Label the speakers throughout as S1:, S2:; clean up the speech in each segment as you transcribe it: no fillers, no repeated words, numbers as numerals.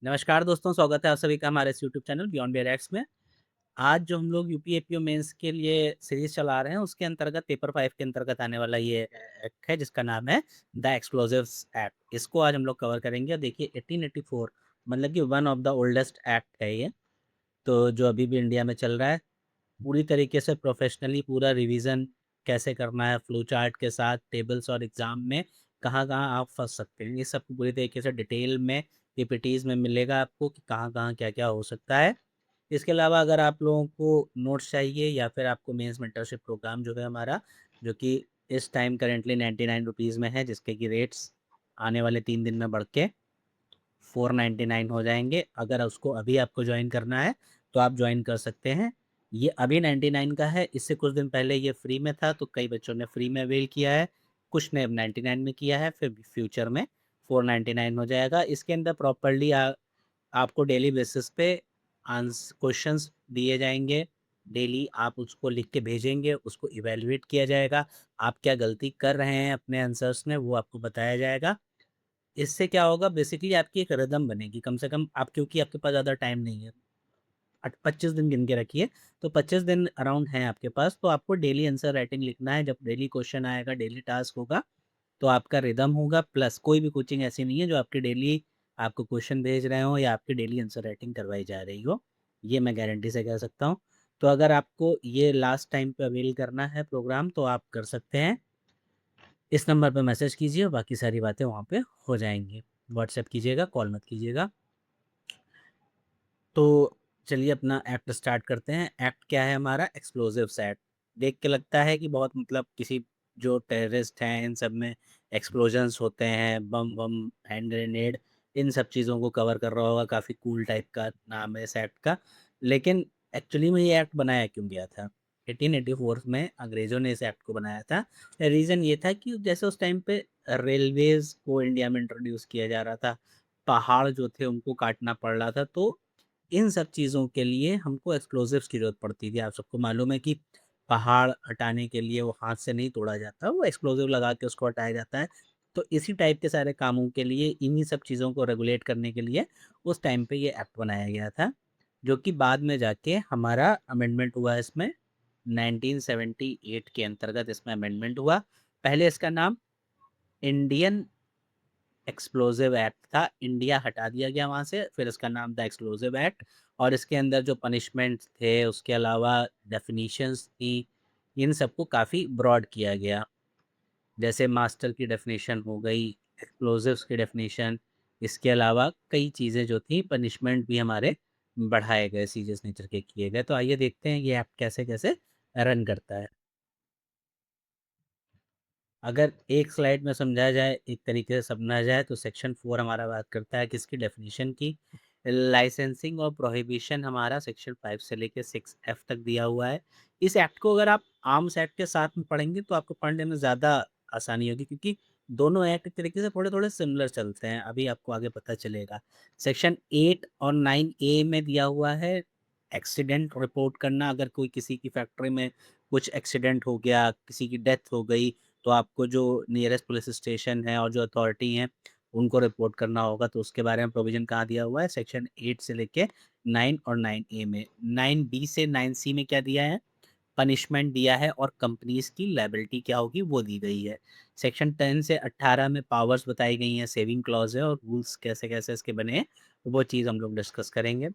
S1: नमस्कार दोस्तों, स्वागत है आप सभी का हमारे इस YouTube channel Beyond Bear X में। आज जो हम लोग यूपीएपीओ मेंस के लिए सीरीज़ चला रहे हैं, उसके अंतर्गत पेपर 5 के अंतर्गत आने वाला ये एक्ट है, जिसका नाम है द एक्सप्लोसिव्स एक्ट। इसको आज हम लोग कवर करेंगे और देखिए 1884 मतलब कि one of the oldest act है ये, तो जो अभी भी इंडिया में चल रहा है। पूरी तरीके से प्रोफेशनली पूरा रिवीजन कैसे करना है, फ्लो चार्ट के साथ, टेबल्स और एग्ज़ाम में कहाँ-कहाँ आप फँस सकते हैं। ये सब पूरी तरीके से डिटेल में पीपीटीज़ में मिलेगा आपको कि कहाँ-कहाँ, क्या-क्या हो सकता है। इसके अलावा अगर आप लोगों को नोट्स चाहिए या फिर आपको मेंस मेंटरशिप प्रोग्राम जो है हमारा, जो कि इस टाइम करेंटली ₹99 में है, जिसके कि रेट्स आने वाले 3 दिन में बढ़ के 499 हो जाएँगे। अगर उसको अभी आपको जॉइन करना है, तो आप जॉइन कर सकते हैं। ये अभी 99 का है, इससे कुछ दिन पहले ये फ्री में था, तो कई बच्चों ने फ्री में अवेल किया है, कुछ ने अब 99 में किया है, फिर फ्यूचर में 499 हो जाएगा। इसके अंदर प्रॉपर्ली आपको डेली बेसिस पे क्वेश्चंस दिए जाएँगे। डेली आप उसको लिख के भेजेंगे, उसको इवैल्यूएट किया जाएगा। आप क्या गलती कर रहे हैं अपने आंसर्स में, वो आपको बताया जाएगा। इससे क्या होगा, बेसिकली आपकी एक रिदम बनेगी, कम से कम आप, क्योंकि आपके पास ज़्यादा टाइम नहीं है। 25 दिन गिन के रखिए, तो 25 दिन अराउंड हैं आपके पास, तो आपको डेली आंसर राइटिंग लिखना है। जब डेली क्वेश्चन आएगा, डेली टास्क होगा, तो आपका रिदम होगा। प्लस कोई भी कोचिंग ऐसी नहीं है जो आपकी डेली आपको क्वेश्चन भेज रहे हो या आपकी डेली आंसर राइटिंग करवाई जा रही हो। ये मैं गारंटी से कह सकता हूँ। तो अगर आपको ये लास्ट टाइम पे अवेल करना है प्रोग्राम, तो आप कर सकते हैं। इस नंबर पे मैसेज कीजिए और बाकी सारी बातें वहाँ पे हो जाएँगी। व्हाट्सएप कीजिएगा, कॉल मत कीजिएगा। तो चलिए अपना एक्ट स्टार्ट करते हैं। एक्ट क्या है हमारा? Explosives act. देख के लगता है कि बहुत, मतलब किसी जो टेररिस्ट हैं इन सब में एक्सप्लोजन्स होते हैं, बम-वम, हैंड ग्रेनेड, इन सब चीज़ों को कवर कर रहा होगा, काफ़ी कूल टाइप का नाम है इस एक्ट का। लेकिन एक्चुअली में ये एक्ट बनाया क्यों गया था? 1884 में अंग्रेज़ों ने इस एक्ट को बनाया था। रीज़न ये था कि जैसे उस टाइम पे रेलवेज़ को इंडिया में इंट्रोड्यूस किया जा रहा था, पहाड़ जो थे उनको काटना पड़ रहा था, तो इन सब चीज़ों के लिए हमको एक्सप्लोज़िव्स की ज़रूरत पड़ती थी। आप सबको मालूम है कि पहाड़ हटाने के लिए वो हाथ से नहीं तोड़ा जाता, वो एक्सप्लोज़िव लगा के उसको हटाया जाता है। तो इसी टाइप के सारे कामों के लिए, इन्हीं सब चीज़ों को रेगुलेट करने के लिए उस टाइम पे ये एक्ट बनाया गया था, जो कि बाद में जाके हमारा अमेंडमेंट हुआ इसमें, 1978 के अंतर्गत इसमें अमेंडमेंट हुआ। पहले इसका नाम इंडियन एक्सप्लोसिव एक्ट था, इंडिया हटा दिया गया वहाँ से, फिर इसका नाम था एक्सप्लोसिव एक्ट। और इसके अंदर जो पनिशमेंट्स थे, उसके अलावा डेफिनिशंस थी, इन सबको काफ़ी ब्रॉड किया गया। जैसे मास्टर की डेफिनेशन हो गई, एक्सप्लोसिव्स की डेफिनेशन, इसके अलावा कई चीज़ें जो थी, पनिशमेंट भी हमारे बढ़ाए गए, सीरियस नेचर के किए गए। तो आइए देखते हैं ये एक्ट कैसे-कैसे रन करता है। अगर एक स्लाइड में समझाया जाए, एक तरीके से समझा जाए, तो सेक्शन 4 हमारा बात करता है किसकी? डेफिनिशन की। लाइसेंसिंग और प्रोहिबिशन हमारा सेक्शन 5 से लेके 6F तक दिया हुआ है। इस एक्ट को अगर आप आर्म्स एक्ट के साथ में पढ़ेंगे, तो आपको पढ़ने में ज़्यादा आसानी होगी, क्योंकि दोनों एक्ट एक तरीके से थोड़े-थोड़े सिमिलर चलते हैं, अभी आपको आगे पता चलेगा। सेक्शन 8 और 9A में दिया हुआ है एक्सीडेंट रिपोर्ट करना। अगर कोई, किसी की फैक्ट्री में कुछ एक्सीडेंट हो गया, किसी की डेथ हो गई, तो आपको जो नियरेस्ट पुलिस स्टेशन है और जो अथॉरिटी हैं, उनको रिपोर्ट करना होगा। तो उसके बारे में प्रोविज़न कहाँ दिया हुआ है? सेक्शन 8 से लेके 9 और 9A में। 9B से 9C में क्या दिया है? पनिशमेंट दिया है और कंपनीज़ की लायबिलिटी क्या होगी, वो दी गई है। सेक्शन 10 से 18 में पावर्स बताई गई हैं, सेविंग क्लॉज़ है और रूल्स कैसे-कैसे इसके बने हैं, वो चीज़ हम लोग डिस्कस करेंगे।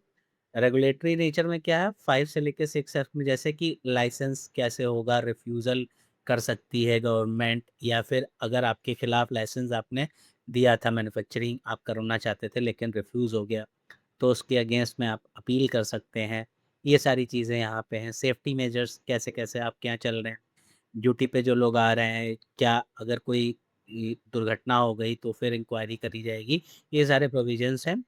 S1: रेगुलेटरी नेचर में क्या है, 5 से लेके 6 एफ में, जैसे कि लाइसेंस कैसे होगा, रिफ्यूज़ल कर सकती है गवर्नमेंट, या फिर अगर आपके खिलाफ लाइसेंस आपने दिया था, मैन्युफैक्चरिंग आप करना चाहते थे लेकिन रिफ्यूज़ हो गया, तो उसके अगेंस्ट में आप अपील कर सकते हैं। ये सारी चीज़ें यहाँ पे हैं। सेफ्टी मेजर्स कैसे-कैसे आपके यहाँ चल रहे हैं। ड्यूटी पे जो लोग आ रहे हैं, क्या अगर कोई दुर्घटना हो गई तो फिर इंक्वायरी करी जाएगी। ये सारे प्रोविजंस हैं।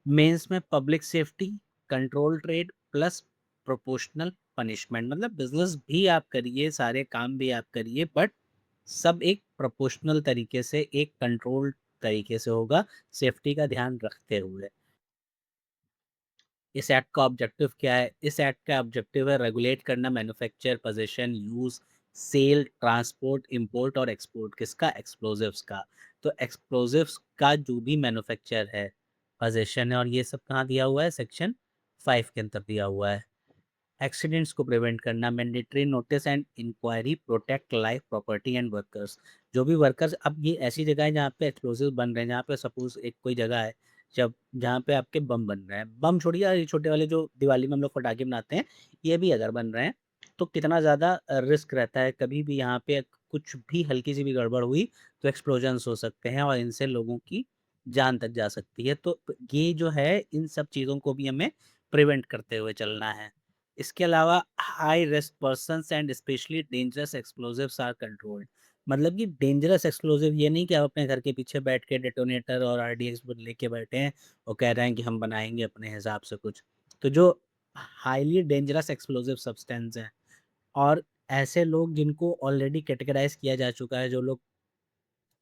S1: मेंस में public safety, control trade plus proportional punishment, मतलब बिजनेस भी आप करिए, सारे काम भी आप करिए, बट सब एक प्रोपोर्शनल तरीके से, एक कंट्रोल तरीके से होगा, सेफ्टी का ध्यान रखते हुए। इस एक्ट का ऑब्जेक्टिव क्या है? इस एक्ट का ऑब्जेक्टिव है रेगुलेट करना manufacture, possession, use, sale, transport, import और एक्सपोर्ट किसका? एक्सप्लोजिव्स का। तो एक्सप्लोजिव्स का जो भी मैन्युफैक्चर है, पोजेशन है, और ये सब कहाँ दिया हुआ है, सेक्शन 5 के अंदर दिया हुआ है। एक्सीडेंट्स को प्रिवेंट करना, mandatory notice and inquiry protect life property and workers. जो भी वर्कर्स, अब ये ऐसी जगह है जहाँ पे एक्सप्लोसिव बन रहे हैं, जहाँ पे सपोज एक कोई जगह है जब जहाँ पे आपके बम बन रहे हैं, बम छोड़िए, ये छोटे वाले जो दिवाली में हम लोग पटाखे बनाते हैं, ये भी अगर बन रहे हैं तो कितना ज़्यादा रिस्क रहता है, कभी भी यहाँ पे कुछ भी हल्की सी भी गड़बड़ हुई तो एक्सप्लोजन्स हो सकते हैं और इनसे लोगों की जान तक जा सकती है। तो ये जो है, इन सब चीज़ों को भी हमें प्रिवेंट करते हुए चलना है। इसके अलावा high risk persons and specially dangerous explosives are controlled. मतलब कि डेंजरस एक्सप्लोजिव ये नहीं कि आप अपने घर के पीछे बैठ के डेटोनेटर और आरडीएक्स लेके बैठे हैं और कह रहे हैं कि हम बनाएंगे अपने हिसाब से कुछ। तो जो हाईली डेंजरस एक्सप्लोजिव सब्सटेंस हैं, और ऐसे लोग जिनको ऑलरेडी कैटेगराइज किया जा चुका है, जो लोग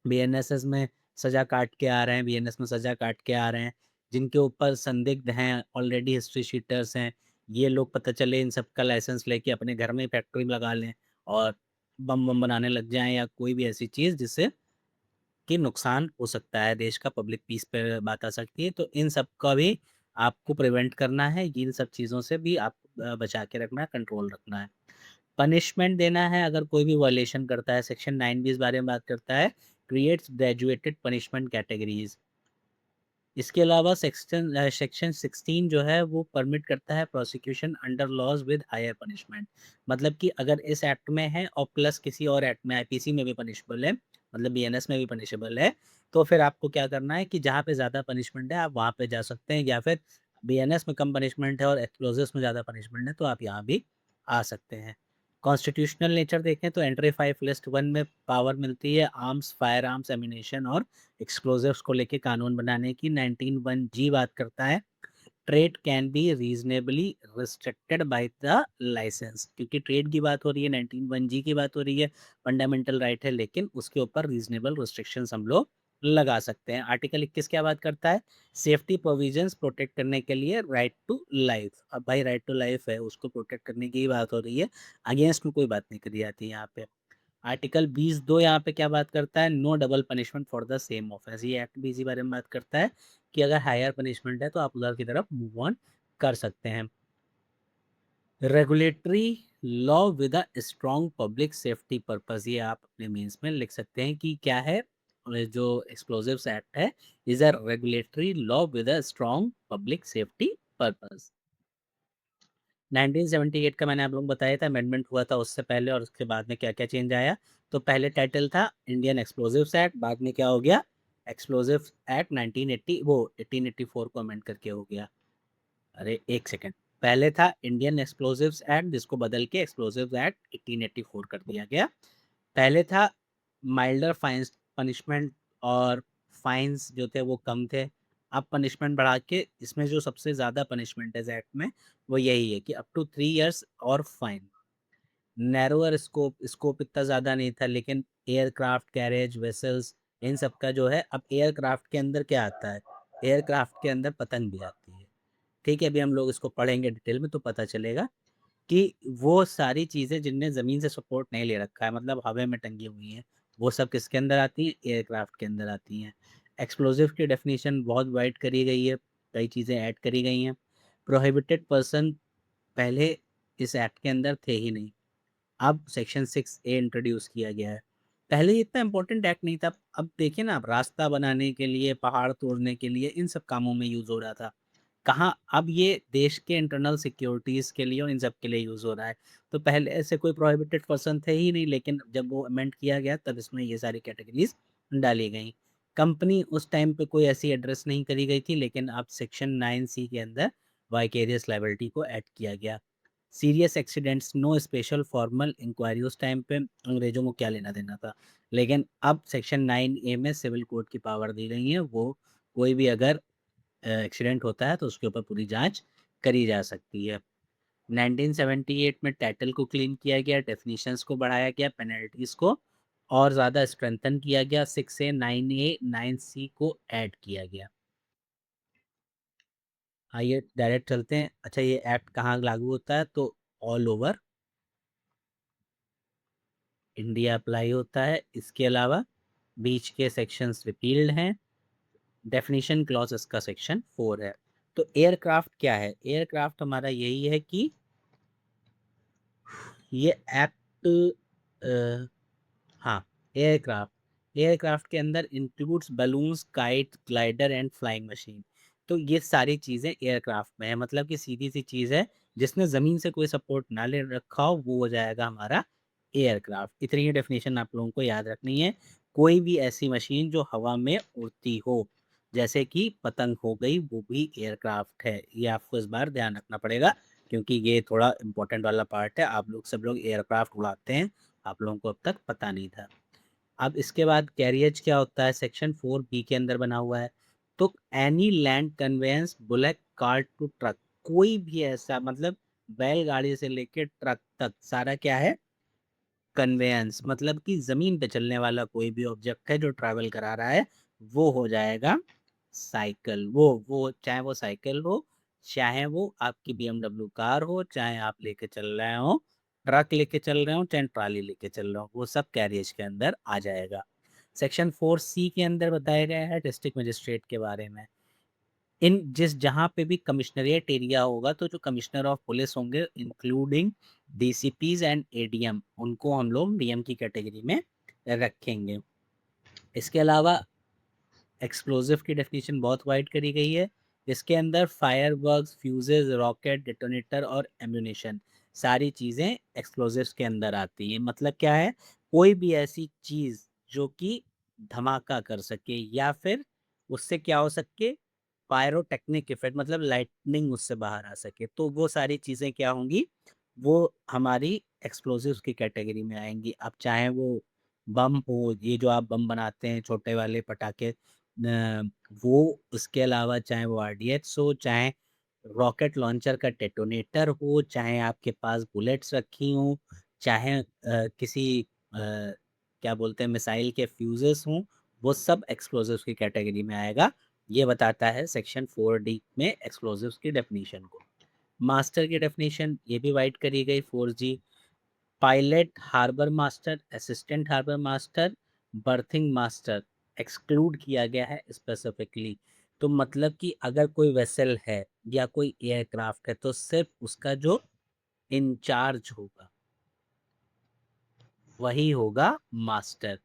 S1: बीएनएसएस में सज़ा काट के आ रहे हैं, बीएनएस में सज़ा काट के आ रहे हैं, जिनके ऊपर संदिग्ध हैं, ऑलरेडी हिस्ट्री शीटर्स हैं, ये लोग पता चले इन सब का लाइसेंस लेके अपने घर में फैक्ट्री लगा लें और बम बम बनाने लग जाएँ या कोई भी ऐसी चीज़ जिससे कि नुकसान हो सकता है, देश का पब्लिक पीस पे बात आ सकती है। तो इन सब का भी आपको प्रिवेंट करना है, इन सब चीज़ों से भी आप बचा के रखना है, कंट्रोल रखना है। पनिशमेंट देना है अगर कोई भी वायलेशन करता है, सेक्शन 9 भी इस बारे में बात करता है, क्रिएट्स ग्रेजुएटेड पनिशमेंट कैटेगरीज। इसके अलावा सेक्शन 16 जो है वो परमिट करता है prosecution under laws with higher punishment. मतलब कि अगर इस एक्ट में है और प्लस किसी और एक्ट में, आईपीसी में भी पनिशबल है, मतलब बीएनएस में भी पनिशबल है, तो फिर आपको क्या करना है कि जहाँ पे ज़्यादा पनिशमेंट है आप वहाँ पे जा सकते हैं, या फिर बीएनएस में कम पनिशमेंट है और एक्सप्लोजिव्स में ज़्यादा पनिशमेंट है तो आप यहाँ भी आ सकते हैं। कॉन्स्टिट्यूशनल नेचर देखें तो एंट्री 5 लिस्ट 1 में पावर मिलती है आर्म्स, फायर आर्म्स, एमिनेशन और एक्सप्लोजिव्स को लेके कानून बनाने की। 19(1)(g बात करता है trade can be reasonably restricted by the licence, क्योंकि ट्रेड की बात हो रही है, 19(1)(g की बात हो रही है, फंडामेंटल राइट है, लेकिन उसके ऊपर रीजनेबल रिस्ट्रिक्शंस हम लोग लगा सकते हैं। आर्टिकल 21 क्या बात करता है, सेफ्टी प्रोविजंस प्रोटेक्ट करने के लिए राइट टू लाइफ। अब भाई राइट टू लाइफ है, उसको प्रोटेक्ट करने की ही बात हो रही है, अगेंस्ट में कोई बात नहीं करी जाती है यहाँ पे। आर्टिकल 20(2) यहाँ पे क्या बात करता है, no double punishment for the same offence. ये एक्ट भी इसी बारे में बात करता है कि अगर हायर पनिशमेंट है तो आप उधर की तरफ मूव ऑन कर सकते हैं। Regulatory law with a strong public safety purpose, ये आप अपने मीन्स में लिख सकते हैं कि क्या है। जो एक्सप्लोजिव्स एक्ट है is a regulatory law with a strong public safety purpose. 1978 का मैंने आप लोगों को बताया था, अमेंडमेंट हुआ था उससे पहले और उसके बाद में क्या-क्या चेंज आया। तो पहले टाइटल था इंडियन एक्सप्लोजिव्स एक्ट, बाद में क्या हो गया, एक्सप्लोजिव्स एक्ट 1980, वो 1884 को अमेंड करके हो गया। अरे एक सेकंड, पहले था इंडियन एक्सप्लोजिव्स एक्ट जिसको बदल के एक्सप्लोजिव्स एक्ट 1884 कर दिया गया। पहले था माइल्डर फाइन्स पनिशमेंट, और फाइन्स जो थे वो कम थे। अब पनिशमेंट बढ़ा के इसमें जो सबसे ज़्यादा पनिशमेंट है इस एक्ट में वो यही है कि अप टू 3 इयर्स और फाइन। नैरोअर स्कोप, स्कोप इतना ज़्यादा नहीं था, लेकिन एयरक्राफ्ट कैरेज वेसल्स इन सब का जो है, अब एयरक्राफ्ट के अंदर क्या आता है, एयरक्राफ्ट के अंदर पतंग भी आती है। ठीक है, अभी हम लोग इसको पढ़ेंगे डिटेल में तो पता चलेगा कि वो सारी चीज़ें जिनने ज़मीन से सपोर्ट नहीं ले रखा है, मतलब हवा में टंगी हुई हैं, वो सब किसके अंदर आती हैं, एयरक्राफ्ट के अंदर आती हैं। एक्सप्लोजिव की डेफिनेशन बहुत वाइड करी गई है, कई चीज़ें ऐड करी गई हैं। प्रोहिबिटेड पर्सन पहले इस एक्ट के अंदर थे ही नहीं, अब सेक्शन 6A इंट्रोड्यूस किया गया है। पहले ये इतना इम्पोर्टेंट एक्ट नहीं था, अब देखिए ना, आप रास्ता बनाने के लिए, पहाड़ तोड़ने के लिए, इन सब कामों में यूज़ हो रहा था। कहाँ अब ये देश के इंटरनल सिक्योरिटीज़ के लिए और इन सब के लिए यूज़ हो रहा है। तो पहले ऐसे कोई प्रोहिबिटेड पर्सन थे ही नहीं, लेकिन जब वो अमेंड किया गया तब इसमें ये सारी कैटेगरीज़ डाली गई। कंपनी उस टाइम पे कोई ऐसी एड्रेस नहीं करी गई थी, लेकिन अब सेक्शन 9C के अंदर वाइकेरियस लायबिलिटी को ऐड किया गया। Serious accidents no special formal inquiry, उस टाइम पे अंग्रेज़ों को क्या लेना देना था, लेकिन अब सेक्शन 9A में सिविल कोर्ट की पावर दी गई है, वो कोई भी अगर एक्सीडेंट होता है तो उसके ऊपर पूरी जांच करी जा सकती है। 1978 में टाइटल को क्लीन किया गया, डेफिनेशंस को बढ़ाया गया, पेनल्टीज़ को और ज़्यादा स्ट्रेंथन किया गया, 6A, 9A, 9C को ऐड किया गया। आइए डायरेक्ट चलते हैं। अच्छा, ये एक्ट कहाँ लागू होता है, तो ऑल ओवर इंडिया अप्लाई होता है। इसके अलावा बीच के सेक्शंस रिपील्ड हैं। डेफिनेशन क्लॉज इसका सेक्शन 4 है। तो एयरक्राफ्ट क्या है? एयरक्राफ्ट हमारा यही है कि ये एक्ट हाँ, एयरक्राफ्ट एयरक्राफ्ट के अंदर includes balloons, kite, glider and flying machine. तो ये सारी चीज़ें एयरक्राफ्ट में है, मतलब कि सीधी सी चीज़ है, जिसने ज़मीन से कोई सपोर्ट ना ले रखा हो वो हो जाएगा हमारा एयरक्राफ्ट। इतनी ही डेफिनेशन आप लोगों को याद रखनी है। कोई भी ऐसी मशीन जो हवा में उड़ती हो, जैसे कि पतंग हो गई, वो भी एयरक्राफ्ट है। ये आपको इस बार ध्यान रखना पड़ेगा, क्योंकि ये थोड़ा इम्पोर्टेंट वाला पार्ट है। आप लोग सब लोग एयरक्राफ्ट उड़ाते हैं, आप लोगों को अब तक पता नहीं था। अब इसके बाद कैरियज क्या होता है, सेक्शन 4 बी के अंदर बना हुआ है। तो any land conveyance bullock cart to truck, कोई भी ऐसा, मतलब बैलगाड़ी से लेके ट्रक तक सारा क्या है, कन्वेंस, मतलब कि जमीन पे चलने वाला कोई भी ऑब्जेक्ट है जो ट्रैवल करा रहा है, वो हो जाएगा साइकिल। वो चाहे वो साइकिल हो, चाहे वो आपकी BMW कार हो, चाहे आप लेके चल रहे हो, ट्रक लेके चल रहे हो, चाहे ट्राली लेके चल रहे हो, वो सब कैरियज के अंदर आ जाएगा। सेक्शन 4C के अंदर बताया गया है डिस्ट्रिक्ट मजिस्ट्रेट के बारे में। इन जिस जहाँ पे भी कमिश्नरेट एरिया होगा, तो जो कमिश्नर ऑफ पुलिस होंगे, इंक्लूडिंग DCPs एंड ADM, उनको हम लोग DM की कैटेगरी में रखेंगे। इसके अलावा एक्सप्लोजिव की डेफिनेशन बहुत वाइड करी गई है। इसके अंदर fire works, fuses, rocket, detonator और एम्यूनेशन, सारी चीज़ें एक्सप्लोजिव्स के अंदर आती हैं। मतलब क्या है, कोई भी ऐसी चीज़ जो कि धमाका कर सके, या फिर उससे क्या हो सके, पायरोटेक्निक इफेक्ट, मतलब लाइटनिंग उससे बाहर आ सके, तो वो सारी चीज़ें क्या होंगी, वो हमारी एक्सप्लोजिव्स की कैटेगरी में आएंगी। अब चाहे वो बम हो, ये जो आप बम बनाते हैं छोटे वाले पटाखे, वो, उसके अलावा चाहे वो RDX हो, चाहे रॉकेट लॉन्चर का डेटोनेटर हो, चाहे आपके पास बुलेट्स रखी हों, चाहे किसी क्या बोलते हैं, मिसाइल के फ्यूजेस हों, वो सब एक्सप्लोजिव्स की कैटेगरी में आएगा। ये बताता है सेक्शन 4D में एक्सप्लोजिव्स की डेफिनेशन को। मास्टर की डेफिनेशन ये भी वाइड करी गई 4G। Pilot, harbour master, assistant harbour master, berthing master exclude किया गया है स्पेसिफिकली। तो मतलब कि अगर कोई वेसल है या कोई एयरक्राफ्ट है, तो सिर्फ उसका जो इंचार्ज होगा वही होगा master.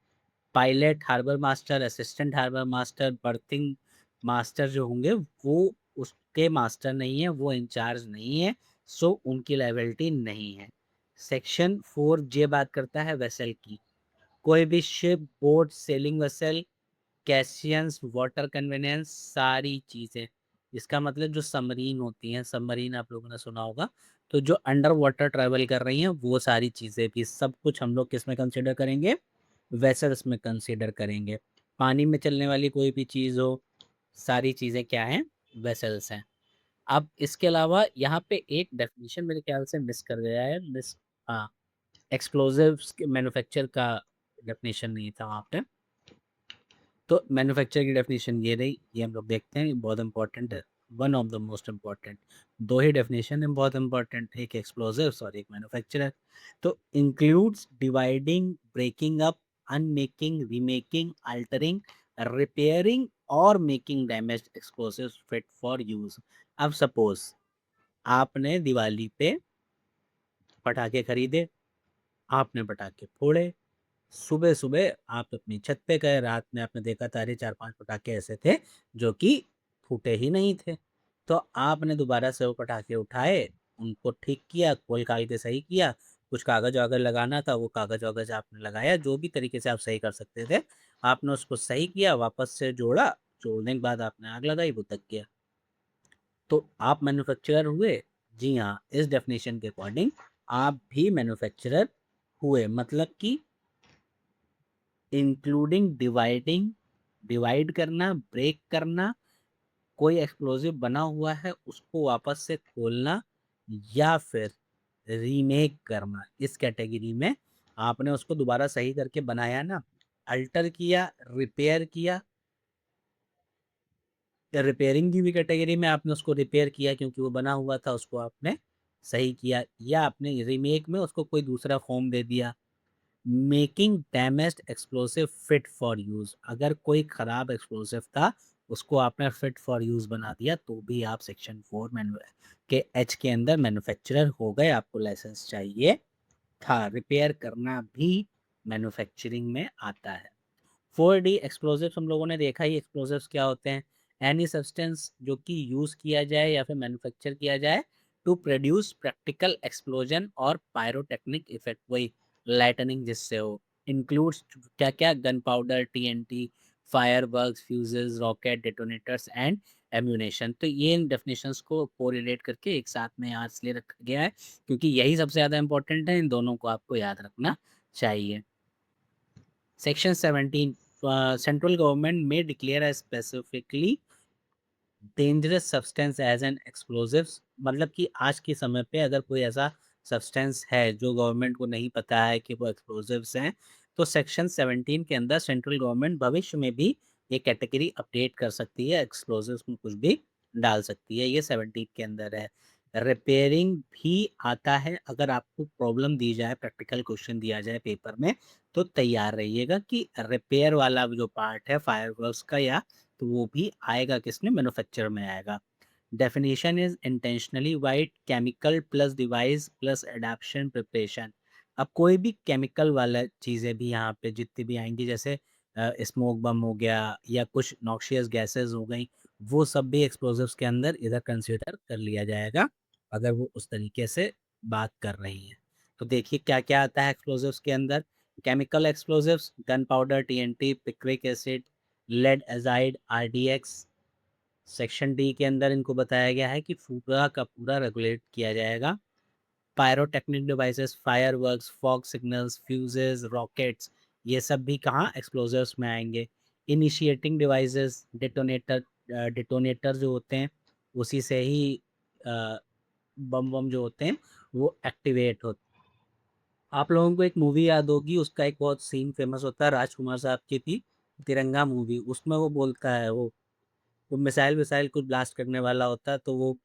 S1: Pilot, harbour master, assistant harbour master, berthing master जो होंगे, वो उसके मास्टर नहीं है, वो इंचार्ज नहीं है, सो उनकी लायबिलिटी नहीं है। सेक्शन 4J बात करता है वेसल की। कोई भी ship, boat, sailing vessel, caissons, water conveniences, सारी चीज़ें, इसका मतलब जो सबमरीन होती हैं, सबमरीन आप लोगों ने सुना होगा, तो जो अंडर वाटर ट्रैवल कर रही हैं, वो सारी चीज़ें भी, सब कुछ हम लोग किस में कंसिडर करेंगे, वेसल्स में कंसीडर करेंगे। पानी में चलने वाली कोई भी चीज़ हो, सारी चीज़ें क्या हैं, वेसल्स हैं। अब इसके अलावा यहाँ पे एक डेफिनेशन मेरे ख्याल से मिस कर गया है, मिस, हाँ, एक्सप्लोजिव्स के मैन्युफैक्चर का डेफिनेशन नहीं था वहाँ पे। तो मैन्युफैक्चर की डेफिनेशन ये रही, ये हम लोग देखते हैं, ये बहुत इंपॉर्टेंट है, one of the most important. दो ही डेफिनेशन है बहुत इंपॉर्टेंट, एक एक्सप्लोजिव्स और एक मैन्युफैक्चरर। तो includes dividing, breaking up, unmaking, remaking, altering, repairing और making damage explosives fit for use. अब सपोज आपने दिवाली पे पटाखे खरीदे, आपने पटाखे फोड़े, सुबह सुबह आप अपनी छत पे गए, रात में आपने देखा तारे 4-5 पटाखे ऐसे थे जो कि फूटे ही नहीं थे। तो आपने दोबारा से वो पटाखे उठाए, उनको ठीक किया, खोल कायदे सही किया, कुछ कागज वागज लगाना था, वो कागज वागज आपने लगाया, जो भी तरीके से आप सही कर सकते थे, आपने उसको सही किया, वापस से जोड़ा, जोड़ने के बाद आपने आग लगाई, वो तक किया, तो आप मैन्युफैक्चरर हुए। जी हाँ, इस डेफिनेशन के अकॉर्डिंग आप भी मैन्युफैक्चरर हुए, मतलब कि इंक्लूडिंग डिवाइडिंग, डिवाइड करना, ब्रेक करना, कोई एक्सप्लोजिव बना हुआ है उसको वापस से खोलना, या फिर रीमेक करना, इस कैटेगरी में आपने उसको दोबारा सही करके बनाया ना, अल्टर किया, रिपेयर किया, रिपेयरिंग की भी कैटेगरी में आपने उसको रिपेयर किया क्योंकि वो बना हुआ था, उसको आपने सही किया, या आपने रीमेक में उसको कोई दूसरा फॉर्म दे दिया। Making damaged explosive fit for use, अगर कोई खराब एक्सप्लोसिव था उसको आपने फिट फॉर यूज़ बना दिया तो भी आप सेक्शन 4 के एच के अंदर मैन्युफैक्चरर हो गए, आपको लाइसेंस चाहिए था। रिपेयर करना भी मैन्युफैक्चरिंग में आता है। 4D एक्सप्लोजिव्स हम लोगों ने देखा ही, एक्सप्लोजिव्स क्या होते हैं? एनी सब्सटेंस जो कि यूज़ किया जाए या फिर मैन्युफैक्चर किया जाए टू प्रोड्यूस प्रैक्टिकल एक्सप्लोजन और पायरोटेक्निक इफेक्ट, वही लाइटनिंग जिससे हो। इंक्लूड्स क्या क्या? Gun powder, TNT, fireworks, fuses, rocket, detonators and ammunition. तो ये डेफिनेशंस को कोरिलेट करके एक साथ में यहाँ इसलिए रखा गया है क्योंकि यही सबसे ज़्यादा इंपॉर्टेंट है, इन दोनों को आपको याद रखना चाहिए। सेक्शन 17, सेंट्रल गवर्नमेंट में declare as specifically dangerous substance as an explosives, मतलब कि आज के समय पे अगर कोई ऐसा सब्सटेंस है जो गवर्नमेंट को नहीं पता है कि वो एक्सप्लोजिव्स हैं, तो सेक्शन 17 के अंदर सेंट्रल गवर्नमेंट भविष्य में भी ये कैटेगरी अपडेट कर सकती है, एक्सप्लोजिव्स में कुछ भी डाल सकती है। ये 17 के अंदर है। रिपेयरिंग भी आता है, अगर आपको प्रॉब्लम दी जाए, प्रैक्टिकल क्वेश्चन दिया जाए पेपर में, तो तैयार रहिएगा कि रिपेयर वाला जो पार्ट है फायरवर्क्स का, या तो वो भी आएगा किसमें? मैन्युफैक्चर में आएगा। Definition is intentionally wide chemical plus device plus adaption preparation. अब कोई भी केमिकल वाला चीज़ें भी यहाँ पे जितनी भी आएंगी, जैसे स्मोक बम हो गया या कुछ नॉक्शियस गैसेस हो गई, वो सब भी एक्सप्लोजिव्स के अंदर इधर कंसिडर कर लिया जाएगा अगर वो उस तरीके से बात कर रही है। तो देखिए क्या क्या आता है एक्सप्लोजिव्स के अंदर। Chemical explosives, gun powder, TNT, picric acid, lead azide, RDX. Section D के अंदर इनको बताया गया है कि पूरा का पूरा रेगुलेट किया जाएगा। Pyrotechnic devices, fireworks, fog signals, fuses, rockets, ये सब भी कहाँ? एक्सप्लोजर्स में आएंगे। इनिशिएटिंग डिवाइसेस, डेटोनेटर, डेटोनेटर जो होते हैं उसी से ही बम बम जो होते हैं वो एक्टिवेट होते हैं। आप लोगों को एक मूवी याद होगी, उसका एक बहुत सीन फेमस होता है, राजकुमार साहब की थी तिरंगा मूवी, उसमें वो बोलता है, वो मिसाइल विसाइल कुछ ब्लास्ट करने वाला होता है, तो वो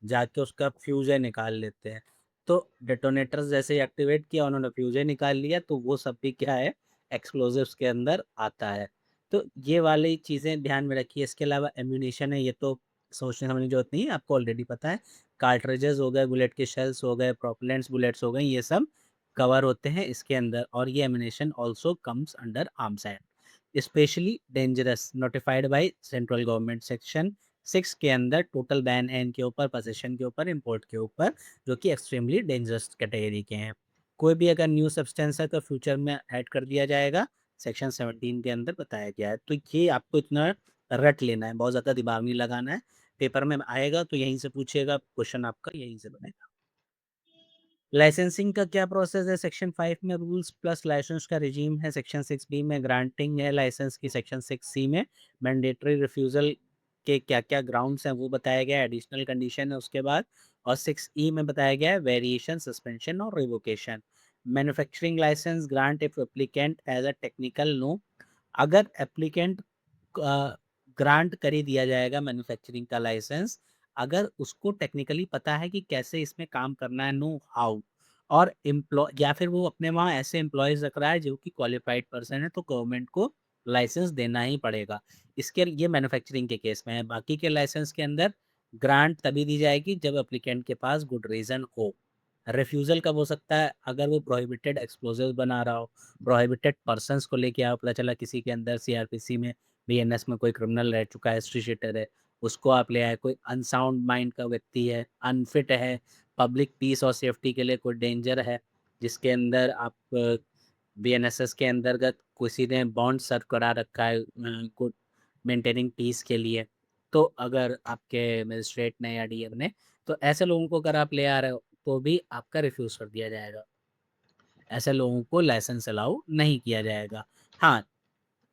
S1: जाके उसका फ्यूज़े निकाल लेते हैं। तो डेटोनेटर्स जैसे ही एक्टिवेट किया, उन्होंने फ्यूज़े निकाल लिया, तो वो सब भी क्या है? एक्सप्लोजिव्स के अंदर आता है। तो ये वाली चीज़ें ध्यान में रखिए। इसके अलावा एम्यूनेशन है, ये तो सोचने समझने की जरूरत नहीं है, आपको ऑलरेडी पता है। कार्ट्रिजेस हो गए, बुलेट के शेल्स हो गए, प्रोपेलेंट्स बुलेट्स हो गई, ये सब कवर होते हैं इसके अंदर, और ये ammunition also comes under arms act. Specially dangerous notified by central government, section 6 के अंदर टोटल बैन है इनके ऊपर, पोजीशन के ऊपर, इंपोर्ट के ऊपर, जो कि एक्सट्रीमली डेंजरस कैटेगरी के हैं। कोई भी अगर न्यू सब्सटेंस है तो फ्यूचर में ऐड कर दिया जाएगा, सेक्शन 17 के अंदर बताया गया है। तो ये आपको इतना रट लेना है, बहुत ज़्यादा दिमाग नहीं लगाना है। पेपर में आएगा तो यहीं से पूछेगा, क्वेश्चन आपका यहीं से बनेगा। लाइसेंसिंग का क्या प्रोसेस है? सेक्शन 5 में रूल्स प्लस लाइसेंस का रिजीम है, सेक्शन 6 बी में ग्रांटिंग है लाइसेंस की, सेक्शन 6 सी में मैंडेटरी रिफ्यूजल के क्या क्या ग्राउंड्स हैं वो बताया गया है, एडिशनल कंडीशन है उसके बाद, और 6 ई में बताया गया है वेरिएशन, सस्पेंशन और revocation. Manufacturing licence grant if applicant as a technical know, अगर एप्लीकेंट ग्रांट कर ही दिया जाएगा मैन्युफैक्चरिंग का लाइसेंस अगर उसको टेक्निकली पता है कि कैसे इसमें काम करना है, नो हाउ, और एम्प्लॉय या फिर वो अपने वहाँ ऐसे एम्प्लॉयज रख रहा है जो कि क्वालिफाइड पर्सन है, तो गवर्नमेंट को लाइसेंस देना ही पड़ेगा। इसके ये मैन्युफैक्चरिंग के केस में है। बाकी के लाइसेंस के अंदर ग्रांट तभी दी जाएगी जब एप्लीकेंट के पास गुड रीज़न हो। रिफ्यूज़ल कब हो सकता है? अगर वो प्रोहिबिटेड एक्सप्लोजिव बना रहा हो, प्रोहिबिटेड पर्सन्स को लेके आओ, पता चला किसी के अंदर सीआरपीसी में, बीएनएस में कोई क्रिमिनल रह चुका है, हिस्ट्री शीटर है, उसको आप ले आए, कोई अनसाउंड माइंड का व्यक्ति है, अनफिट है, पब्लिक पीस और सेफ्टी के लिए कोई डेंजर है, जिसके अंदर आप बीएनएसएस के अंतर्गत किसी ने बॉन्ड सर्व करा रखा है गुड मेंटेनिंग पीस के लिए, तो अगर आपके मजिस्ट्रेट ने या डीएम ने, तो ऐसे लोगों को अगर आप ले आ रहे हो तो भी आपका रिफ्यूज़ कर दिया जाएगा। ऐसे लोगों को लाइसेंस अलाउ नहीं किया जाएगा। हाँ,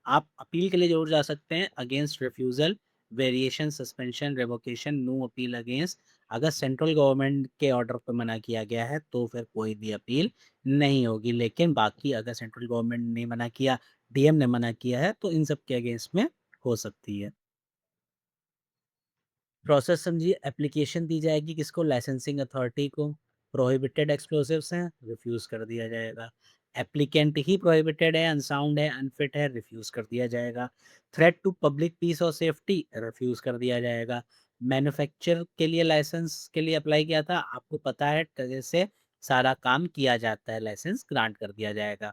S1: आप अपील के लिए ज़रूर जा सकते हैं against refusal, variation, suspension, revocation, no appeal against. अगर सेंट्रल गवर्नमेंट के ऑर्डर पे मना किया गया है तो फिर कोई भी अपील नहीं होगी। लेकिन बाकी अगर सेंट्रल गवर्नमेंट ने मना किया, डीएम ने मना किया है, तो इन सब के अगेंस्ट में हो सकती है। प्रोसेस समझिए, एप्लीकेशन दी जाएगी किसको? लाइसेंसिंग अथॉरिटी को। प्रोहिबिटेड एक्सप्लोसिव्स हैं, रिफ्यूज़ कर दिया जाएगा। एप्लीकेंट ही प्रोहिबिटेड है, अनसाउंड है, अनफिट है, रिफ्यूज कर दिया जाएगा। थ्रेट टू पब्लिक पीस और सेफ्टी, रिफ्यूज कर दिया जाएगा। मैन्युफैक्चर के लिए लाइसेंस के लिए अप्लाई किया था, आपको पता है कैसे सारा काम किया जाता है, लाइसेंस ग्रांट कर दिया जाएगा।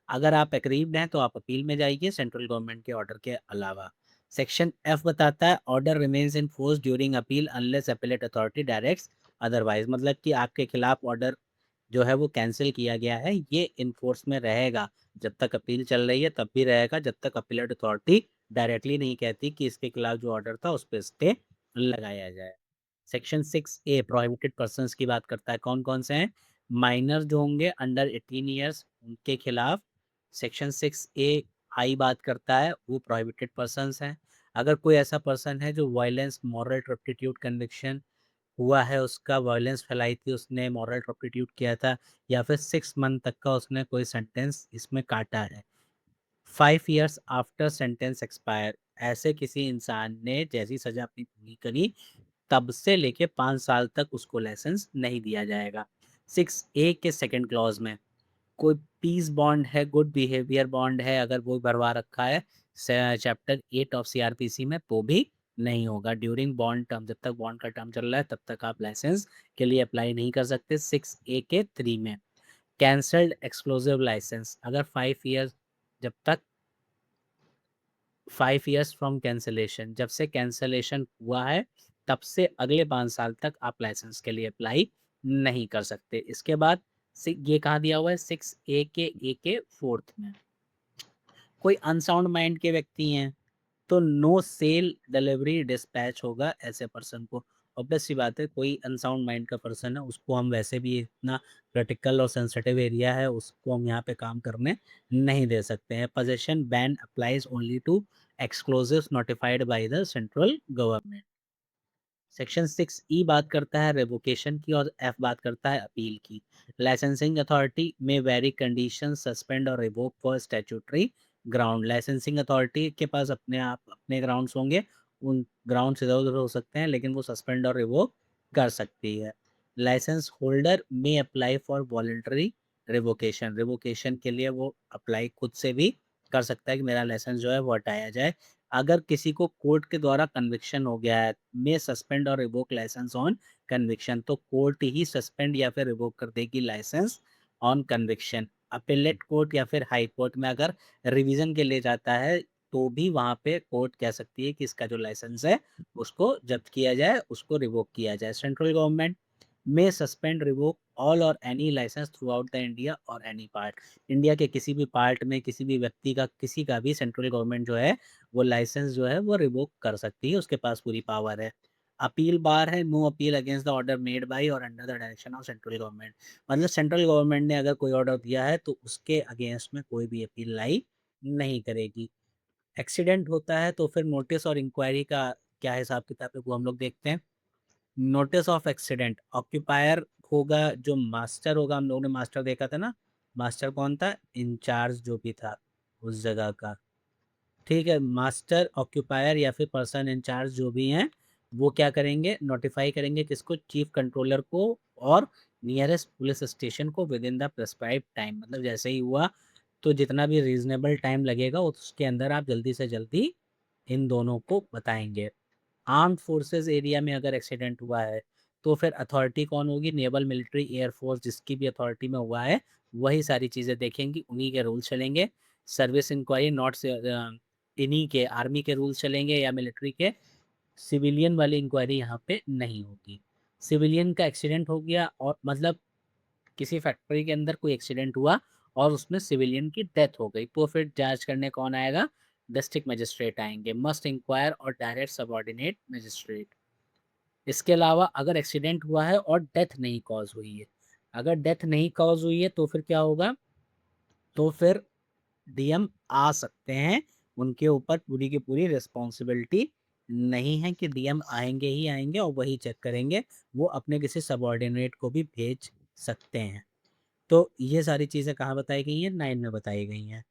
S1: अगर आप एग्रीव्ड हैं तो आप अपील में जाइए सेंट्रल गवर्नमेंट के ऑर्डर के अलावा। सेक्शन एफ बताता है order remains in force during appeal unless appellate authority directs otherwise, मतलब कि आपके खिलाफ ऑर्डर जो है वो कैंसिल किया गया है, ये इनफोर्स में रहेगा। जब तक अपील चल रही है तब भी रहेगा, जब तक अपीलेट अथॉरिटी डायरेक्टली नहीं कहती कि इसके खिलाफ जो ऑर्डर था उस पर स्टे लगाया जाए। सेक्शन 6A प्रोहिबिटेड पर्सनस की बात करता है, कौन कौन से हैं? माइनर जो होंगे अंडर 18 ईयर्स उनके खिलाफ सेक्शन 6A बात करता है, वो प्रोहिबिटेड पर्सनस हैं। अगर कोई ऐसा पर्सन है जो वायलेंस मॉरल टर्पिट्यूड कन्विक्शन हुआ है, उसका वायलेंस फैलाई थी, उसने मॉरल टर्पिट्यूड किया था, या फिर 6 मंथ तक का उसने कोई सेंटेंस इसमें काटा है, 5 years आफ्टर सेंटेंस एक्सपायर, ऐसे किसी इंसान ने जैसी सजा अपनी पूरी करी तब से लेके 5 साल तक उसको लाइसेंस नहीं दिया जाएगा। 6A के सेकंड क्लॉज में कोई पीस बॉन्ड है, गुड बिहेवियर बॉन्ड है, अगर वो भरवा रखा है चैप्टर 8 ऑफ सीआरपीसी में, वो भी नहीं होगा ड्यूरिंग बॉन्ड टर्म। जब तक बॉन्ड का टर्म चल रहा है तब तक आप लाइसेंस के लिए अप्लाई नहीं कर सकते। 6A के 3 में कैंसल्ड एक्सक्लूसिव लाइसेंस, अगर 5 years, जब तक 5 years फ्रॉम कैंसलेशन, जब से कैंसलेशन हुआ है तब से अगले 5 साल तक आप लाइसेंस के लिए अप्लाई नहीं कर सकते। इसके बाद ये कहाँ दिया हुआ है? 6A के फोर्थ में, कोई अनसाउंड माइंड के व्यक्ति हैं तो नो सेल डिलीवरी डिस्पैच होगा ऐसे पर्सन को। ऑब्वियस सी बात है, कोई अनसाउंड माइंड का पर्सन है उसको हम वैसे भी, इतना क्रिटिकल और सेंसिटिव एरिया है, उसको हम यहाँ पे काम करने नहीं दे सकते हैं। Possession ban applies only to exclusives notified by the central government. Section 6E बात करता है रेवोकेशन की और F बात करता है अपील की। लाइसेंसिंग अथॉरिटी में वेरी कंडीशन सस्पेंड और revoke for statutory ground. Licensing authority के पास अपने आप अपने ग्राउंड्स होंगे, उन ग्राउंड्स इधर उधर हो सकते हैं, लेकिन वो सस्पेंड और रिवोक कर सकती है। लाइसेंस होल्डर में apply for voluntary revocation, revocation के लिए वो अप्लाई खुद से भी कर सकता है कि मेरा लाइसेंस जो है वो हटाया जाए। अगर किसी को कोर्ट के द्वारा कन्विक्शन हो गया है, मे सस्पेंड और रिवोक लाइसेंस ऑन कन्विक्शन, तो कोर्ट ही सस्पेंड या फिर रिवोक कर देगी licence on conviction. Appellate court या फिर हाई कोर्ट में अगर रिवीजन के लिए जाता है तो भी वहां पे कोर्ट कह सकती है कि इसका जो लाइसेंस है उसको जब्त किया जाए, उसको रिवोक किया जाए। सेंट्रल गवर्नमेंट में सस्पेंड रिवोक ऑल और any licence throughout the India और एनी पार्ट, इंडिया के किसी भी पार्ट में किसी भी व्यक्ति का किसी का भी सेंट्रल गवर्नमेंट जो है वो लाइसेंस जो है वो रिवोक कर सकती है, उसके पास पूरी पावर है। अपील बार है, no appeal against the order made by और under the direction of central government, मतलब सेंट्रल गवर्नमेंट ने अगर कोई ऑर्डर दिया है तो उसके अगेंस्ट में कोई भी अपील लाई नहीं करेगी। एक्सीडेंट होता है तो फिर नोटिस और इंक्वायरी का क्या हिसाब किताब है वो हम लोग देखते हैं। नोटिस ऑफ एक्सीडेंट, ऑक्यूपायर होगा जो मास्टर होगा, हम लोगों ने मास्टर देखा था ना, मास्टर कौन था? इंचार्ज जो भी था उस जगह का, ठीक है। मास्टर, ऑक्यूपायर या फिर पर्सन इंचार्ज जो भी हैं वो क्या करेंगे? नोटिफाई करेंगे किसको? चीफ कंट्रोलर को और नियरेस्ट पुलिस स्टेशन को with in the prescribe time, मतलब जैसे ही हुआ तो जितना भी रीजनेबल टाइम लगेगा उसके अंदर आप जल्दी से जल्दी इन दोनों को बताएंगे। आर्म्ड फोर्सेस एरिया में अगर एक्सीडेंट हुआ है तो फिर अथॉरिटी कौन होगी? नेवल, मिलिट्री, एयरफोर्स, जिसकी भी अथॉरिटी में हुआ है वही सारी चीज़ें देखेंगी, उन्हीं के रूल चलेंगे। सर्विस इंक्वायरी नॉट इन्हीं के आर्मी के रूल्स चलेंगे या मिलिट्री के, सिविलियन वाली इंक्वायरी यहाँ पे नहीं होगी। सिविलियन का एक्सीडेंट हो गया और मतलब किसी फैक्ट्री के अंदर कोई एक्सीडेंट हुआ और उसमें सिविलियन की डेथ हो गई तो फिर जांच करने कौन आएगा? डिस्ट्रिक्ट मजिस्ट्रेट आएंगे। मस्ट इंक्वायर और डायरेक्ट सबऑर्डिनेट मजिस्ट्रेट। इसके अलावा अगर एक्सीडेंट हुआ है और डेथ नहीं कॉज हुई है, अगर डेथ नहीं कॉज हुई है तो फिर क्या होगा? तो फिर डीएम आ सकते हैं, उनके ऊपर पूरी की पूरी रिस्पॉन्सिबिलिटी नहीं है कि डीएम आएंगे ही आएंगे और वही चेक करेंगे, वो अपने किसी सबऑर्डिनेट को भी भेज सकते हैं। तो ये सारी चीज़ें कहाँ बताई गई हैं? 9 में बताई गई हैं।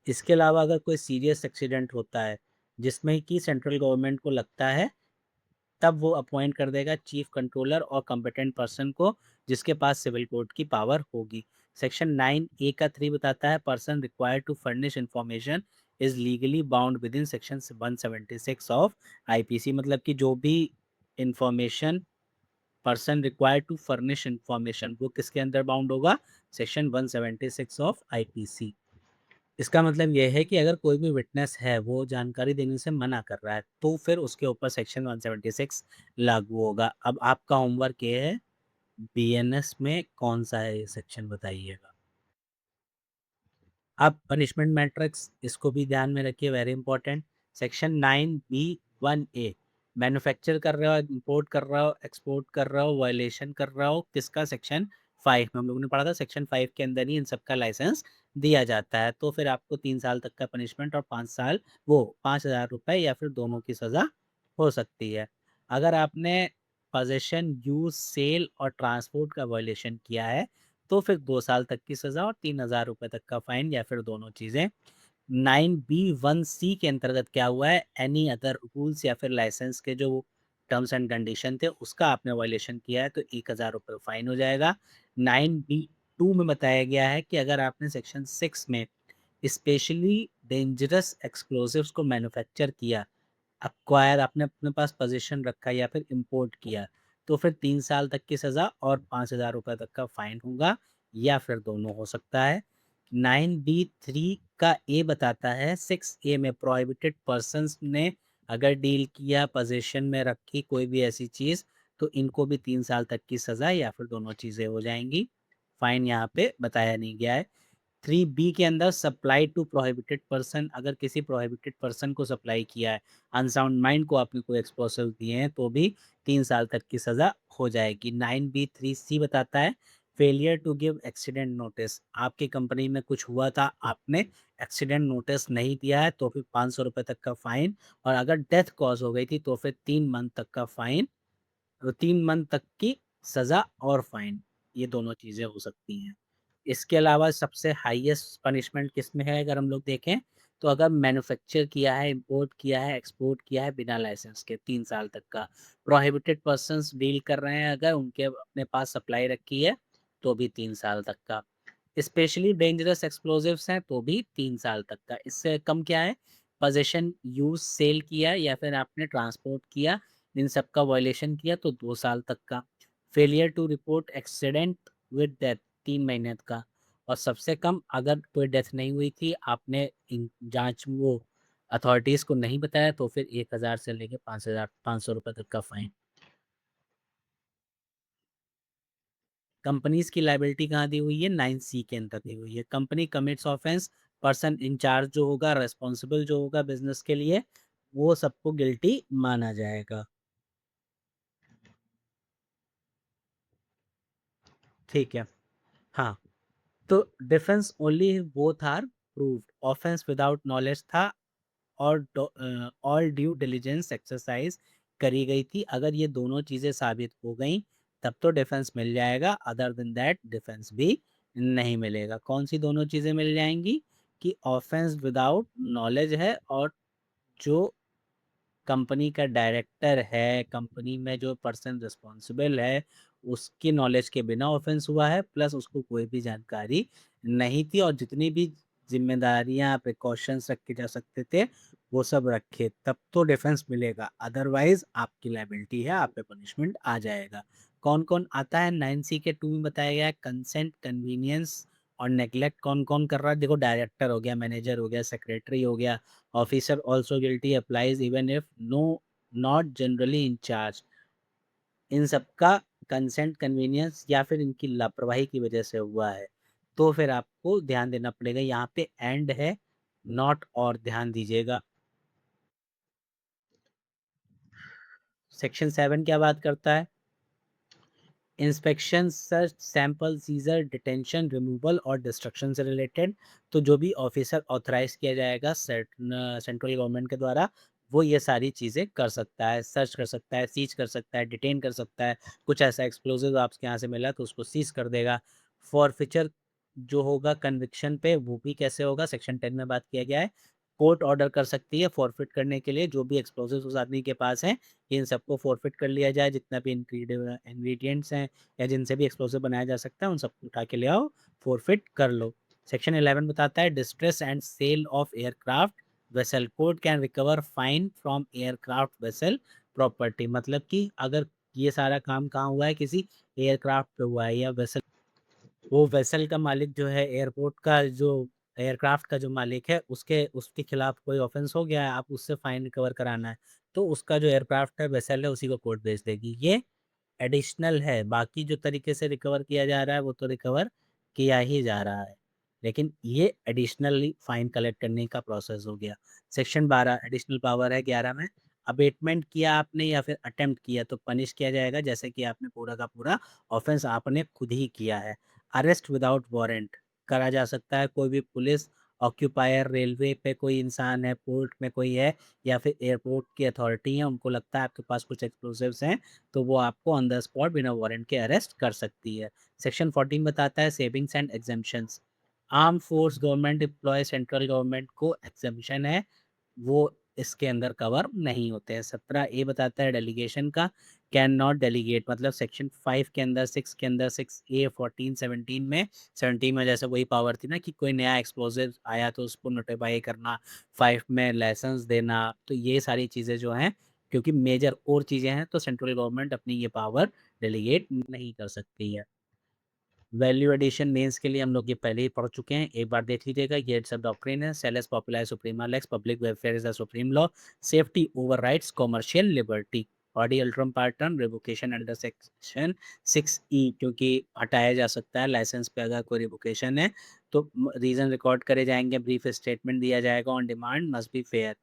S1: इसके अलावा अगर कोई सीरियस एक्सीडेंट होता है जिसमें कि सेंट्रल गवर्नमेंट को लगता है, तब वो अपॉइंट कर देगा चीफ कंट्रोलर और कॉम्पिटेंट पर्सन को जिसके पास सिविल कोर्ट की पावर होगी। सेक्शन 9A का 3 बताता है person required to furnish information is legally bound within section 176 of IPC, मतलब कि जो भी information person required to furnish information वो किसके अंदर बाउंड होगा, सेक्शन 176 ऑफ आईपीसी। इसका मतलब यह है कि अगर कोई भी विटनेस है वो जानकारी देने से मना कर रहा है तो फिर उसके ऊपर सेक्शन 176 लागू होगा। अब आपका होमवर्क ये है, बीएनएस में कौन सा है ये सेक्शन बताइएगा। अब पनिशमेंट मैट्रिक्स इसको भी ध्यान में रखिए, very important. Section 9B1A, manufacture कर रहे हो, इंपोर्ट कर रहा हो, एक्सपोर्ट कर रहा हो, वायलेशन कर रहा हो, किसका, सेक्शन 5 में हम लोगों ने पढ़ा था। सेक्शन 5 के अंदर ही इन सबका लाइसेंस दिया जाता है। तो फिर आपको 3 साल तक का पनिशमेंट और 5 साल वो 5,000 रुपये या फिर दोनों की सज़ा हो सकती है। अगर आपने पोजेशन, यूज, सेल और ट्रांसपोर्ट का वायलेशन किया है तो फिर 2 साल तक की सज़ा और 3,000 रुपये तक का फाइन या फिर दोनों चीज़ें। 9B1C के अंतर्गत क्या हुआ है, एनी अदर रूल्स या फिर लाइसेंस के जो टर्म्स एंड कंडीशन थे उसका आपने वायलेशन किया है तो 1,000 रुपये फाइन हो जाएगा। 9B2 में बताया गया है कि अगर आपने सेक्शन 6 में स्पेशली डेंजरस एक्सप्लोजिव्स को मैन्युफैक्चर किया, एक्वायर आपने अपने पास पोजीशन रखा या फिर इंपोर्ट किया तो फिर 3 साल तक की सज़ा और 5,000 रुपये तक का फाइन होगा या फिर दोनों हो सकता है। 9B3 का ए बताता है 6A में प्रोहिबिटेड पर्सन्स ने अगर डील किया, पोजीशन में रखी कोई भी ऐसी चीज़ तो इनको भी 3 साल तक की सज़ा या फिर दोनों चीज़ें हो जाएंगी। फाइन यहाँ पे बताया नहीं गया है। 3B के अंदर सप्लाई टू प्रोहिबिटेड पर्सन, अगर किसी प्रोहिबिटेड पर्सन को सप्लाई किया है, अनसाउंड माइंड को आपने कोई एक्सप्लोसिव दिए हैं तो भी 3 साल तक की सज़ा हो जाएगी। 9B3C बताता है failure to give accident notice, आपकी कंपनी में कुछ हुआ था, आपने एक्सीडेंट नोटिस नहीं दिया है तो फिर 500 रुपये तक का फाइन, और अगर डेथ कॉज हो गई थी तो फिर 3 मंथ तक का फाइन, 3 मंथ तक की सज़ा और फाइन, ये दोनों चीज़ें हो सकती हैं। इसके अलावा सबसे हाईएस्ट पनिशमेंट किस में है अगर हम लोग देखें तो अगर मैन्युफैक्चर किया है, इंपोर्ट किया है, एक्सपोर्ट किया है बिना लाइसेंस के 3 साल तक का, प्रोहिबिटेड पर्सन्स डील कर रहे हैं अगर उनके अपने पास सप्लाई रखी है तो भी 3 साल तक का, स्पेशली डेंजरस एक्सप्लोजिव्स हैं तो भी 3 साल तक का। इससे कम क्या है, पोजेशन, यूज, सेल किया या फिर आपने ट्रांसपोर्ट किया, इन सब का वायलेशन किया तो 2 साल तक का। Failure to report accident with death 3 महीने का, और सबसे कम अगर कोई डेथ नहीं हुई थी, आपने जांच वो अथॉरिटीज को नहीं बताया तो फिर 1,000 से लेके 5,500 रुपये तक का फाइन। कंपनीज की लाइबिलिटी कहाँ दी हुई है, 9C के अंदर दी हुई है। Company commits offence, person in-charge जो होगा, रेस्पॉन्सिबल जो होगा बिजनेस के लिए, वो सबको गिल्टी माना जाएगा। ठीक है, हाँ। तो defence only both are proved, offence without knowledge था और ऑल ड्यू डिलीजेंस एक्सरसाइज करी गई थी। अगर ये दोनों चीज़ें साबित हो गई तब तो डिफेंस मिल जाएगा, अदर देन दैट डिफेंस भी नहीं मिलेगा। कौन सी दोनों चीज़ें मिल जाएंगी, कि ऑफेंस विदाउट नॉलेज है और जो कंपनी का डायरेक्टर है, कंपनी में जो पर्सन रिस्पॉन्सिबल है, उसकी नॉलेज के बिना ऑफेंस हुआ है, प्लस उसको कोई भी जानकारी नहीं थी और जितनी भी जिम्मेदारियां, प्रिकॉशंस रखे जा सकते थे वो सब रखे, तब तो डिफेंस मिलेगा, अदरवाइज आपकी लाइबिलिटी है, आप पे पनिशमेंट आ जाएगा। कौन कौन आता है 9C के 2 में बताया गया है, कंसेंट, कन्वीनियंस और नेग्लेक्ट कौन कौन कर रहा है। देखो, डायरेक्टर हो गया, मैनेजर हो गया, सेक्रेटरी हो गया, officer also guilty applies even if no not generally in charge, इन सबका कंसेंट, कन्वीनियंस या फिर इनकी लापरवाही की वजह से हुआ है तो फिर आपको ध्यान देना पड़ेगा। यहाँ पे एंड है, नॉट और, ध्यान दीजिएगा। सेक्शन 7 क्या बात करता है, inspection, search, sample, seizure, detention, removal और डिस्ट्रक्शन से रिलेटेड। तो जो भी ऑफिसर ऑथराइज किया जाएगा सेंट्रल गवर्नमेंट के द्वारा, वो ये सारी चीज़ें कर सकता है, सर्च कर सकता है, सीज कर सकता है, डिटेन कर सकता है। कुछ ऐसा एक्सप्लोजिव आपके यहाँ से मिला तो उसको सीज कर देगा। फॉरफिचर जो होगा कन्विक्शन पे, वो भी कैसे होगा, सेक्शन 10 में बात किया गया है। कोर्ट ऑर्डर कर सकती है फॉरफिट करने के लिए, जो भी एक्सप्लोसिव्स उस आदमी के पास हैं इन सबको फॉरफिट कर लिया जाए, जितना भी इंग्रेडिएंट्स हैं या जिनसे भी एक्सप्लोसिव बनाया जा सकता है उन सबको उठा के ले आओ, फॉरफिट कर लो। सेक्शन 11 बताता है distress and sale of aircraft vessel, court can recover fine from aircraft vessel property. मतलब कि अगर ये सारा काम कहाँ हुआ है, किसी एयरक्राफ्ट पे हुआ है या वेसल, वो वेसल का मालिक जो है, एयरपोर्ट का जो एयरक्राफ्ट का जो मालिक है, उसके उसके खिलाफ कोई ऑफेंस हो गया है, आप उससे फाइन रिकवर कराना है, तो उसका जो एयरक्राफ्ट है, वेसल है, उसी को कोर्ट भेज देगी। ये एडिशनल है, बाकी जो तरीके से रिकवर किया जा रहा है वो तो रिकवर किया ही जा रहा है, लेकिन ये एडिशनली फाइन कलेक्ट करने का प्रोसेस हो गया। सेक्शन 12 एडिशनल पावर है 11 में, अबेटमेंट किया आपने या फिर अटेम्प्ट किया तो पनिश किया जाएगा, जैसे कि आपने पूरा का पूरा ऑफेंस आपने खुद ही किया है। अरेस्ट विदाउट वारंट करा जा सकता है, कोई भी पुलिस ऑक्यूपायर, रेलवे पे कोई इंसान है, पोर्ट में कोई है, या फिर एयरपोर्ट की अथॉरिटी है, उनको लगता है आपके पास कुछ एक्सप्लोसिव्स हैं, तो वो आपको ऑन द स्पॉट बिना वारंट के अरेस्ट कर सकती है। सेक्शन 14 बताता है savings and exemptions. Arm force, government employ, central government को एग्जेम्पशन है, वो इसके अंदर कवर नहीं होते हैं। 17 ए बताता है डेलीगेशन का, कैन नॉट डेलीगेट, मतलब सेक्शन 5 के अंदर 6 के अंदर 6A 14 17 में जैसे वही पावर थी ना कि कोई नया एक्सप्लोजिव आया तो उसको नोटिफाई करना, 5 में लाइसेंस देना, तो ये सारी चीज़ें जो हैं, क्योंकि मेजर और चीज़ें हैं तो सेंट्रल गवर्नमेंट अपनी ये पावर डेलीगेट नहीं कर सकती है। वैल्यू एडिशन मेंस के लिए हम लोग ये पहले ही पढ़ चुके हैं, एक बार देख लीजिएगा। ये सब डॉक्ट्रिन है, सेलेस पॉपुलर सुप्रीमा लेक्स, public welfare is the supreme law, safety over rights, commercial liberty, ऑडी अल्ट्रम पार्टन, रिवोकेशन अंडर सेक्शन 6E, क्योंकि हटाया जा सकता है लाइसेंस पे अगर कोई रिवोकेशन है तो रीजन रिकॉर्ड करे जाएंगे, ब्रीफ स्टेटमेंट दिया जाएगा, on demand, must be fair.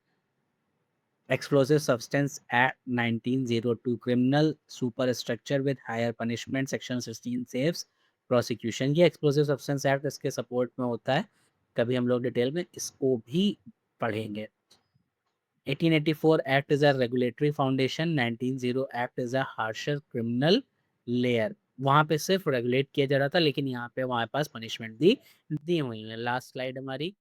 S1: Explosive Substance Act 1902, Criminal Superstructure with Higher Punishment, Section 16 saves prosecution। ये Explosive Substance Act इसके सपोर्ट में होता है, कभी हम लोग डिटेल में इसको भी पढ़ेंगे। 1884 Act is a regulatory foundation, 1900 Act is a harsher criminal layer। वहाँ पे सिर्फ रेगुलेट किया जा रहा था, लेकिन यहाँ पे हमारे पास पनिशमेंट दी हुई है। लास्ट स्लाइड हमारी,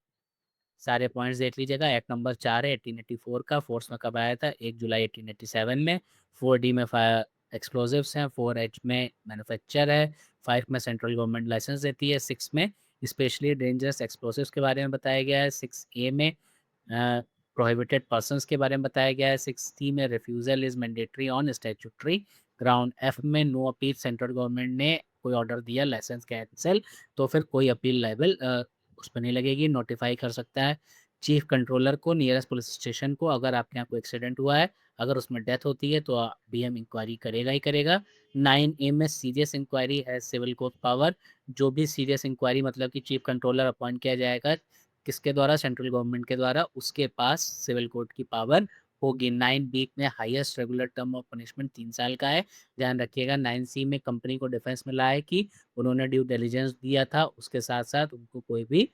S1: सारे पॉइंट्स देख लीजिएगा। एक्ट नंबर 4 है 1884 का, फोर्स में कब आया था, 1 जुलाई 1887 में। 4D में फायर एक्सप्लोजिव्स हैं, 4H में मैन्युफैक्चर है, 5 में सेंट्रल गवर्नमेंट लाइसेंस देती है, 6 में स्पेशली डेंजरस एक्सप्लोजिव्स के बारे में बताया गया है, 6A में प्रोहिबिटेड पर्सनस के बारे में बताया गया है, 6D में refusal is mandatory on statutory ground, F में नो अपील, सेंट्रल गवर्नमेंट ने कोई ऑर्डर दिया लाइसेंस कैंसिल तो फिर कोई अपील लाइबल उस पर नहीं लगेगी, नोटिफाई कर सकता है चीफ कंट्रोलर को, नियरेस्ट पुलिस स्टेशन को, अगर आपके यहाँ कोई एक्सीडेंट हुआ है, अगर उसमें डेथ होती है तो BM इंक्वायरी करेगा ही करेगा। 9A में सीरियस इंक्वायरी है सिविल कोर्ट पावर, जो भी सीरियस इंक्वायरी मतलब कि चीफ कंट्रोलर अपॉइंट किया जाएगा किसके द्वारा, सेंट्रल गवर्नमेंट के द्वारा, उसके पास सिविल कोर्ट की पावर होगी। 9B में highest regular term of punishment 3 साल का है, ध्यान रखिएगा। 9C में कंपनी को डिफेंस मिला है कि उन्होंने ड्यू डिलिजेंस दिया था, उसके साथ साथ उनको कोई भी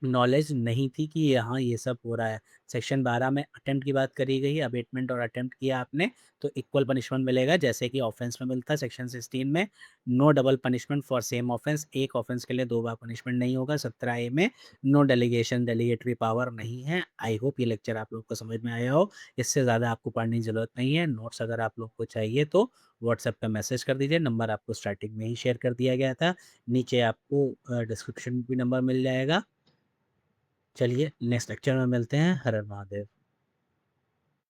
S1: नॉलेज नहीं थी कि यहाँ ये सब हो रहा है। सेक्शन 12 में अटेम्प्ट की बात करी गई है, अबेटमेंट और अटेम्प्ट किया आपने तो इक्वल पनिशमेंट मिलेगा जैसे कि ऑफेंस में मिलता है। सेक्शन 16 में no double punishment for same offence, एक ऑफेंस के लिए 2 बार पनिशमेंट नहीं होगा। 17A में नो डेलीगेशन, डेलीगेटरी पावर नहीं है। आई होप ये लेक्चर आप लोग को समझ में आया हो, इससे ज़्यादा आपको पढ़ने की जरूरत नहीं है। नोट्स अगर आप लोग को चाहिए तो व्हाट्सएप पर मैसेज कर दीजिए, नंबर आपको स्टार्टिंग में ही शेयर कर दिया गया था, नीचे आपको डिस्क्रिप्शन में भी नंबर मिल जाएगा। चलिए नेक्स्ट लेक्चर में मिलते हैं। हर हर महादेव।